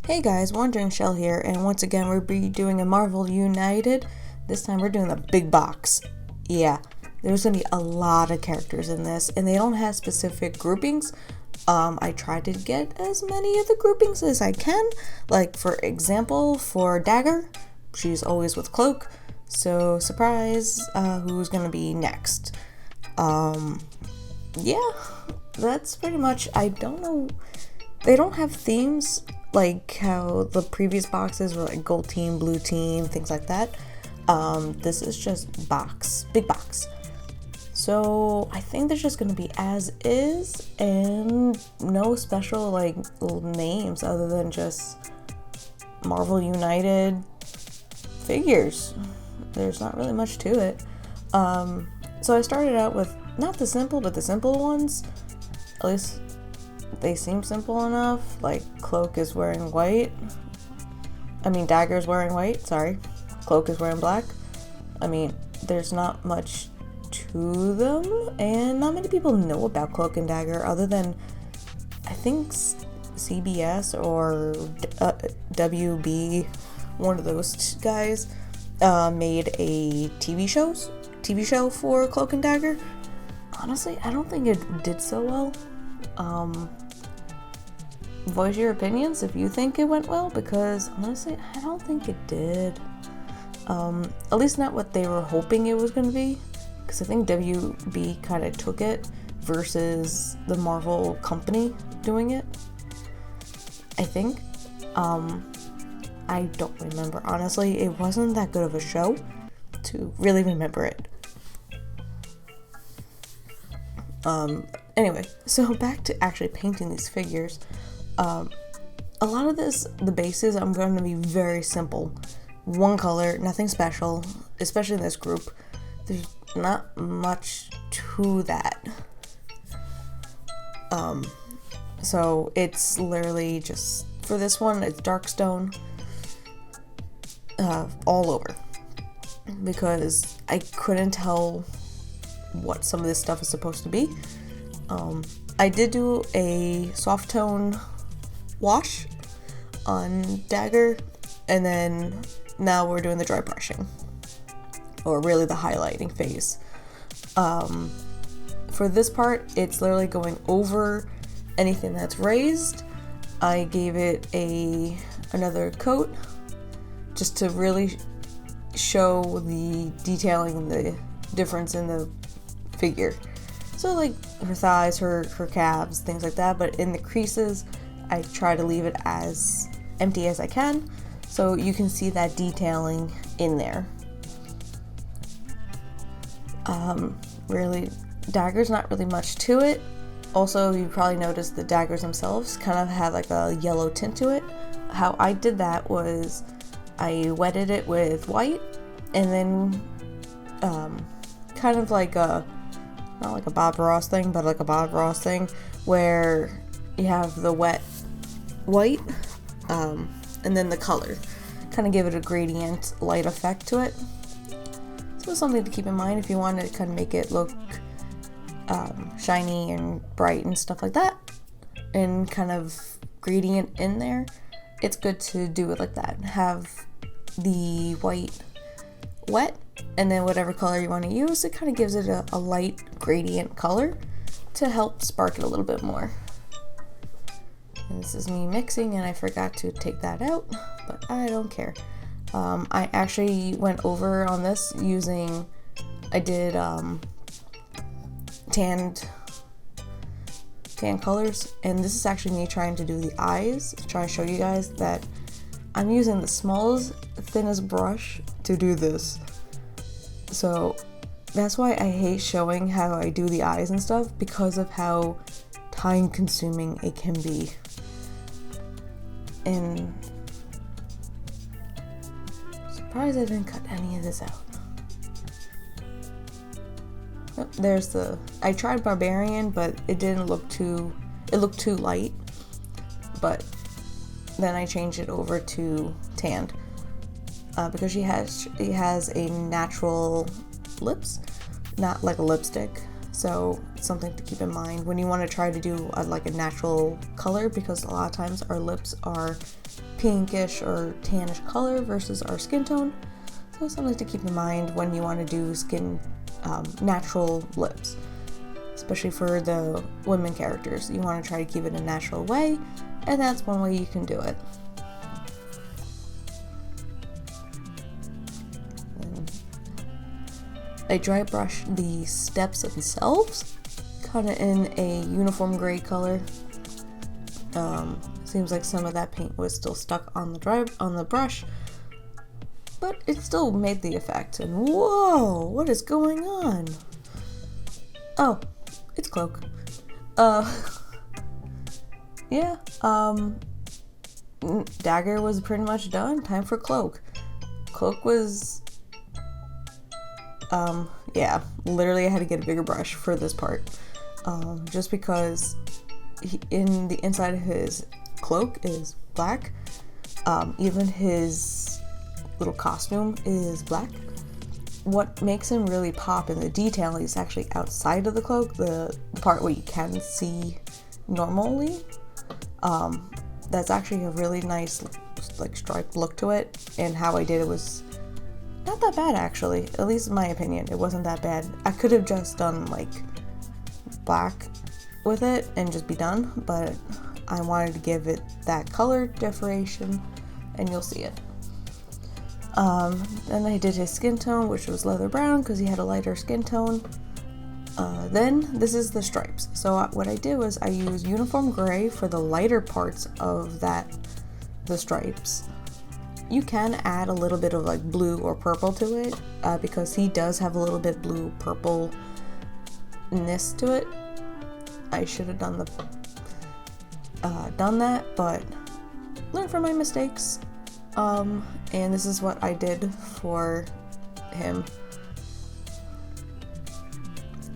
Hey guys, Wandering Shell here, and once again we're doing a Marvel United. This time we're doing the big box. Yeah, there's gonna be a lot of characters in this, and they don't have specific groupings. I tried to get as many of the groupings as I can. Like, for example, for Dagger, she's always with Cloak, so surprise, who's gonna be next? Yeah, that's pretty much, I don't know, they don't have themes like how the previous boxes were like gold team, blue team, things like that. This is just big box. So I think they're just gonna be as is and no special like little names other than just Marvel United figures. There's not really much to it. So I started out with not the simple, but the simple ones. At least they seem simple enough. Like Cloak is wearing white. Dagger is wearing white, sorry. Cloak is wearing black. There's not much to them, and not many people know about Cloak and Dagger other than, I think, CBS or WB, one of those guys, made a TV show for Cloak and Dagger. Honestly, I don't think it did so well. Voice your opinions if you think it went well, because honestly, I don't think it did. At least not what they were hoping it was going to be, because I think WB kind of took it versus the Marvel company doing it. I think. I don't remember. Honestly, it wasn't that good of a show to really remember it. Anyway, so back to actually painting these figures. A lot of the bases, I'm going to be very simple. One color, nothing special, especially in this group. There's not much to that. So it's literally just, for this one, it's dark stone, all over. Because I couldn't tell what some of this stuff is supposed to be. I did do a soft tone wash on Dagger, and then now we're doing the dry brushing, or really the highlighting phase. For this part, it's literally going over anything that's raised. I gave it another coat just to really show the detailing and the difference in the figure. So like her thighs, her calves, things like that, but in the creases I try to leave it as empty as I can so you can see that detailing in there. Really, Dagger's not really much to it. Also, you probably noticed the daggers themselves kind of have like a yellow tint to it. How I did that was I wetted it with white, and then kind of like not like a Bob Ross thing, but like a Bob Ross thing, where you have the wet white, and then the color. Kind of give it a gradient light effect to it. So it's something to keep in mind if you want to kind of make it look shiny and bright and stuff like that, and kind of gradient in there. It's good to do it like that. Have the white wet, and then whatever color you want to use, it kind of gives it a light gradient color to help spark it a little bit more. And this is me mixing, and I forgot to take that out, but I don't care. I actually went over on this using, I did tan colors, and this is actually me trying to do the eyes, to try to show you guys that I'm using the smallest, thinnest brush to do this. So that's why I hate showing how I do the eyes and stuff, because of how time consuming it can be. And surprised I didn't cut any of this out. Oh, there's I tried Barbarian, but it looked too light, but then I changed it over to tanned. Because she has a natural lips, not like a lipstick, so it's something to keep in mind when you want to try to do like a natural color, because a lot of times our lips are pinkish or tannish color versus our skin tone. So it's something to keep in mind when you want to do skin natural lips, especially for the women characters. You want to try to keep it a natural way, and that's one way you can do it. I dry brush the steps themselves, kind of in a uniform gray color. Seems like some of that paint was still stuck on the brush, but it still made the effect. And whoa, what is going on? Oh, it's Cloak. Yeah. Dagger was pretty much done. Time for Cloak. Cloak was. Yeah, literally I had to get a bigger brush for this part, just because in the inside of his cloak is black, even his little costume is black. What makes him really pop in the detailing is actually outside of the cloak, the part where you can see normally. That's actually a really nice like striped look to it, and how I did it was not that bad actually, at least in my opinion. It wasn't that bad. I could have just done like black with it and just be done, but I wanted to give it that color differentiation, and you'll see it. Then I did his skin tone, which was leather brown because he had a lighter skin tone. Then this is the stripes. So what I did was I used uniform gray for the lighter parts of the stripes. You can add a little bit of like blue or purple to it, because he does have a little bit blue purple-ness to it. I should have done that, but learn from my mistakes. And this is what I did for him.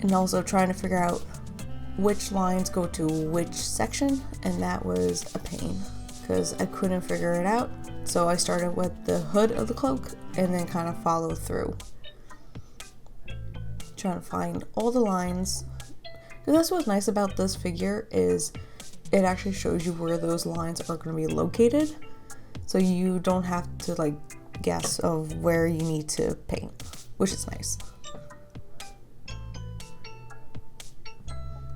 And also trying to figure out which lines go to which section, and that was a pain because I couldn't figure it out. So I started with the hood of the cloak and then kind of followed through, trying to find all the lines. Because that's what's nice about this figure is it actually shows you where those lines are going to be located, so you don't have to like guess of where you need to paint, which is nice.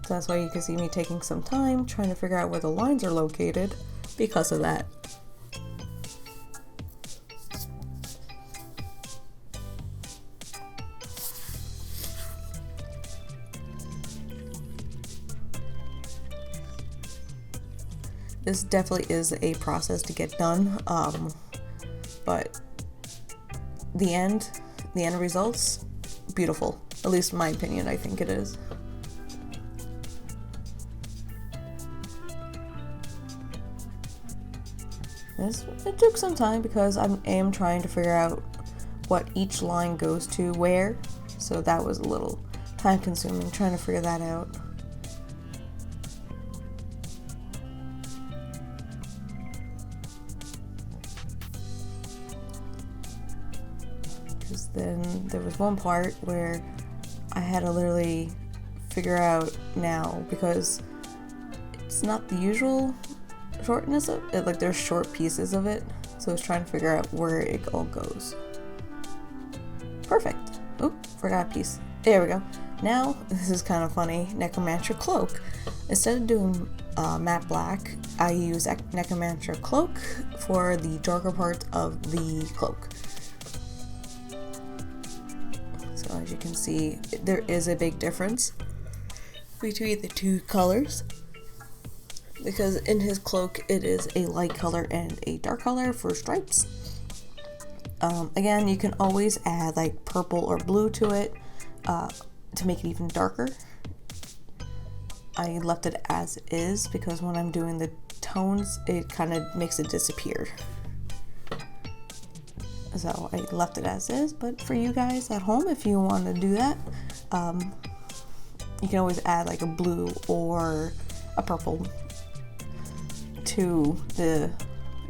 So that's why you can see me taking some time trying to figure out where the lines are located because of that. This definitely is a process to get done, but the end results, beautiful. At least in my opinion, I think it is. It took some time because I am trying to figure out what each line goes to where, so that was a little time consuming trying to figure that out. Because then there was one part where I had to literally figure out now, because it's not the usual shortness of it, like there's short pieces of it, so I was trying to figure out where it all goes. Perfect. Oop, forgot a piece. There we go. Now, this is kind of funny, necromancer cloak. Instead of doing matte black, I use necromancer cloak for the darker part of the cloak. So as you can see, there is a big difference between the two colors, because in his cloak it is a light color and a dark color for stripes. Again, you can always add like purple or blue to it to make it even darker. I left it as is because when I'm doing the tones, it kind of makes it disappear. So I left it as is, but for you guys at home, if you want to do that, you can always add like a blue or a purple to the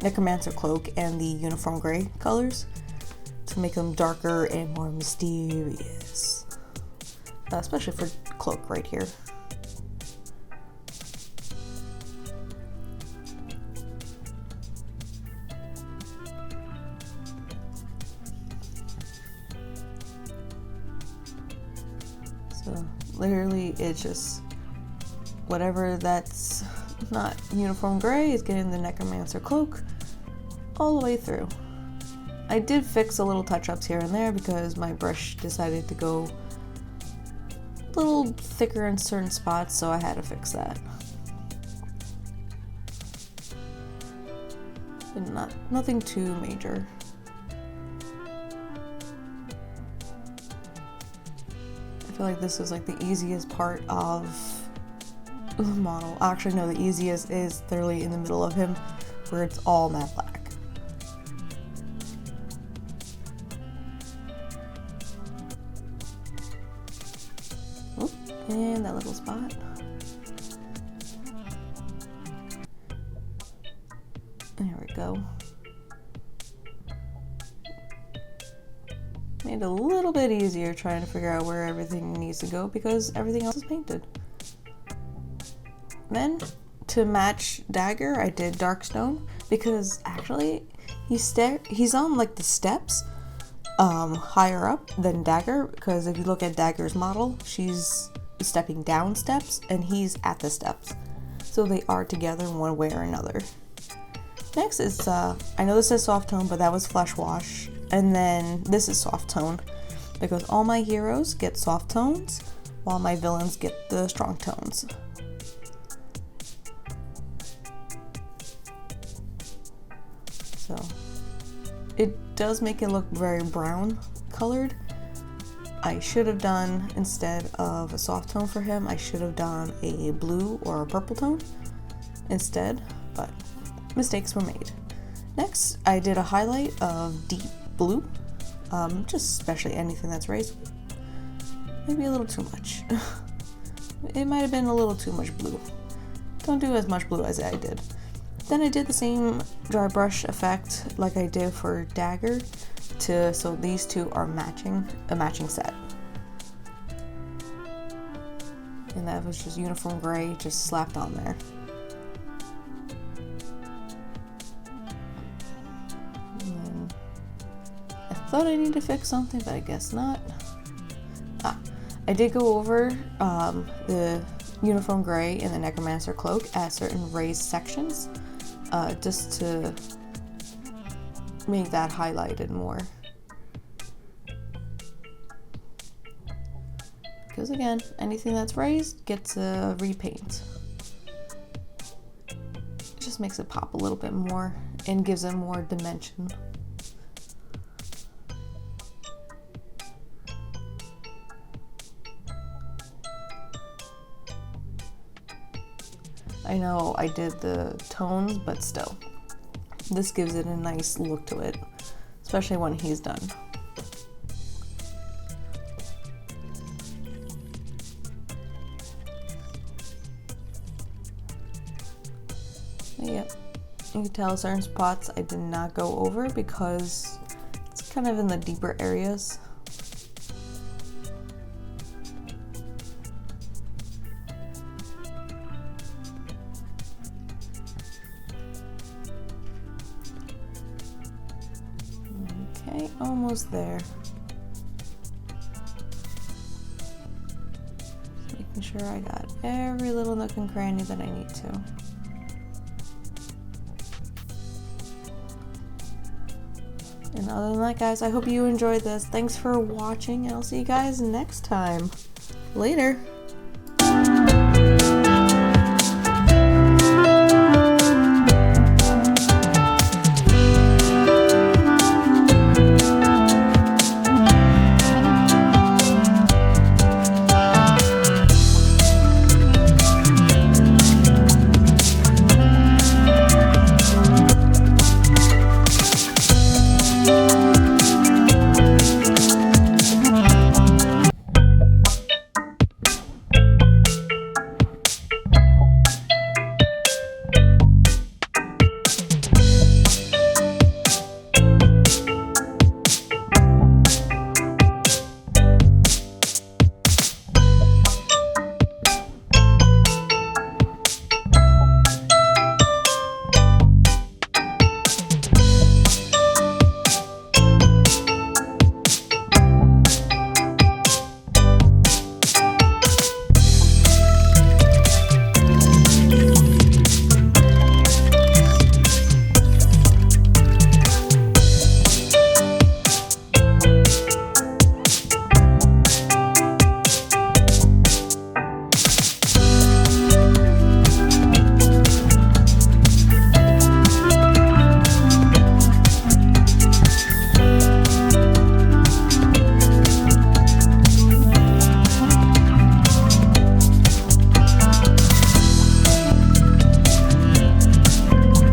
necromancer cloak and the uniform gray colors to make them darker and more mysterious, especially for cloak right here. So literally it's just whatever that's not uniform gray is getting the necromancer cloak all the way through. I did fix a little touch-ups here and there because my brush decided to go a little thicker in certain spots, so I had to fix that. But nothing too major. I feel like this is like the easiest part of the model. Actually, no, the easiest is literally in the middle of him, where it's all matte black. Oop, and that little spot. There we go. Made it a little bit easier trying to figure out where everything needs to go because everything else is painted. Then, to match Dagger, I did Darkstone because actually he's on like the steps higher up than Dagger, because if you look at Dagger's model, she's stepping down steps and he's at the steps. So they are together in one way or another. Next is, I know this is soft tone, but that was Flesh Wash. And then this is soft tone because all my heroes get soft tones while my villains get the strong tones. So it does make it look very brown colored. I should have done, instead of a soft tone for him, I should have done a blue or a purple tone instead, but mistakes were made. Next, I did a highlight of deep blue, just especially anything that's raised. Maybe a little too much. It might have been a little too much blue. Don't do as much blue as I did. Then I did the same dry brush effect like I did for Dagger, so these two are a matching set. And that was just uniform gray, just slapped on there. And then I thought I needed to fix something, but I guess not. I did go over the uniform gray in the necromancer cloak at certain raised sections, just to make that highlighted more. Because again, anything that's raised gets a repaint. It just makes it pop a little bit more and gives it more dimension. I know I did the tones, but still, this gives it a nice look to it, especially when he's done. Yep, you can tell certain spots I did not go over because it's kind of in the deeper areas. Okay, almost there. Just making sure I got every little nook and cranny that I need to. And other than that, guys, I hope you enjoyed this. Thanks for watching, and I'll see you guys next time. Later!